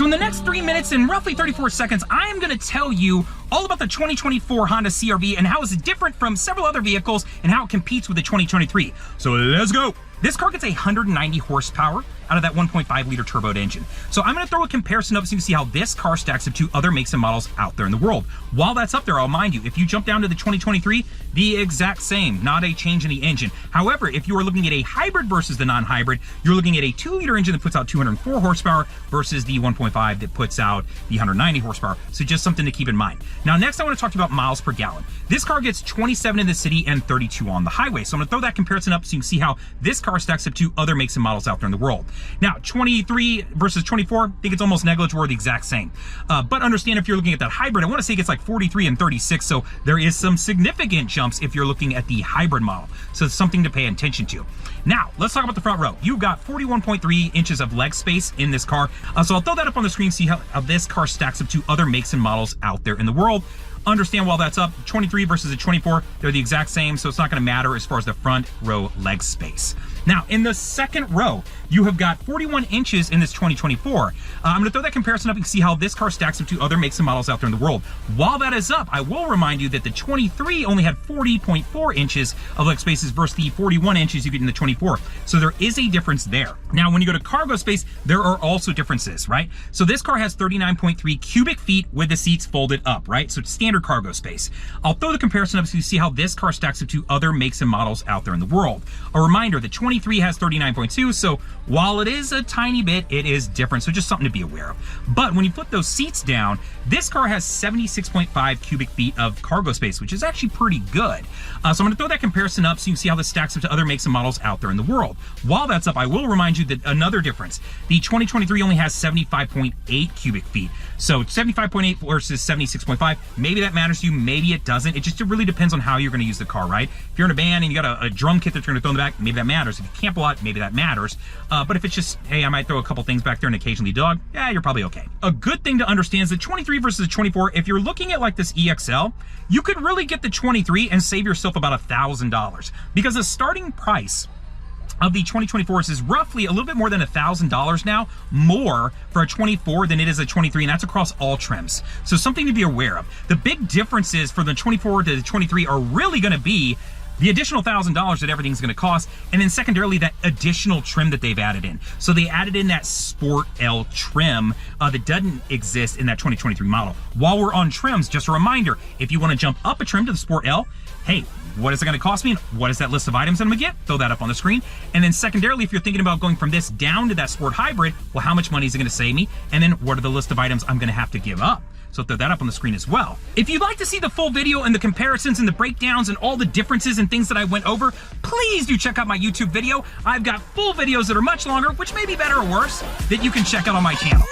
So in the next 3 minutes and roughly 34 seconds, I am going to tell you all about the 2024 Honda CR-V and how it's different from several other vehicles and how it competes with the 2023. So let's go. This car gets 190 horsepower out of that 1.5 liter turbo engine. So I'm going to throw a comparison up so you can see how this car stacks up to other makes and models out there in the world. While that's up there, I'll mind you, if you jump down to the 2023, the exact same, not a change in the engine. However, if you are looking at a hybrid versus the non-hybrid, you're looking at a 2-liter engine that puts out 204 horsepower versus the 1.5 that puts out the 190 horsepower. So just something to keep in mind. Now, next I want to talk to you about miles per gallon. This car gets 27 in the city and 32 on the highway. So I'm going to throw that comparison up so you can see how this car stacks up to other makes and models out there in the world. Now, 23 versus 24, I think it's almost negligible or the exact same. But understand if you're looking at that hybrid, I want to say it gets like 43 and 36. So there is some significant jumps if you're looking at the hybrid model. So it's something to pay attention to. Now, let's talk about the front row. You've got 41.3 inches of leg space in this car. So I'll throw that up on the screen, see how this car stacks up to other makes and models out there in the world. Understand while that's up, 23 versus a 24, they're the exact same, so it's not going to matter as far as the front row leg space. Now, in the second row, you have got 41 inches in this 2024. I'm going to throw that comparison up and see how this car stacks up to other makes and models out there in the world. While that is up, I will remind you that the 23 only had 40.4 inches of leg spaces versus the 41 inches you get in the 24. So there is a difference there. Now, when you go to cargo space, there are also differences, right? So this car has 39.3 cubic feet with the seats folded up, right? So it's standard cargo space. I'll throw the comparison up so you see how this car stacks up to other makes and models out there in the world. A reminder, the 23 has 39.2, so while it is a tiny bit, it is different, so just something to be aware of. But when you put those seats down, this car has 76.5 cubic feet of cargo space, which is actually pretty good. So I'm going to throw that comparison up so you can see how this stacks up to other makes and models out there in the world. While that's up, I will remind you that another difference. The 2023 only has 75.8 cubic feet. So 75.8 versus 76.5. Maybe that matters to you, maybe it doesn't. It really depends on how you're going to use the car, right? If you're in a band and you got a drum kit that you're going to throw in the back, maybe that matters. If you camp a lot, maybe that matters. But if it's just, hey, I might throw a couple things back there and occasionally dog, yeah, you're probably okay. A good thing to understand is the 23 versus the 24, if you're looking at like this EXL, you could really get the 23 and save yourself about $1,000 because the starting price of the 2024s is roughly a little bit more than $1,000 now, more for a 24 than it is a 23, and that's across all trims. So something to be aware of. The big differences for the 24 to the 23 are really going to be the additional $1,000 that everything's going to cost, and then secondarily that additional trim that they've added in. So they added in that Sport L trim that doesn't exist in that 2023 model. While we're on trims, just a reminder, if you want to jump up a trim to the Sport L, hey, what is it going to cost me? And what is that list of items I'm going to get? Throw that up on the screen. And then secondarily, if you're thinking about going from this down to that Sport Hybrid, well, how much money is it going to save me? And then what are the list of items I'm going to have to give up? So throw that up on the screen as well. If you'd like to see the full video and the comparisons and the breakdowns and all the differences and things that I went over, please do check out my YouTube video. I've got full videos that are much longer, which may be better or worse, that you can check out on my channel.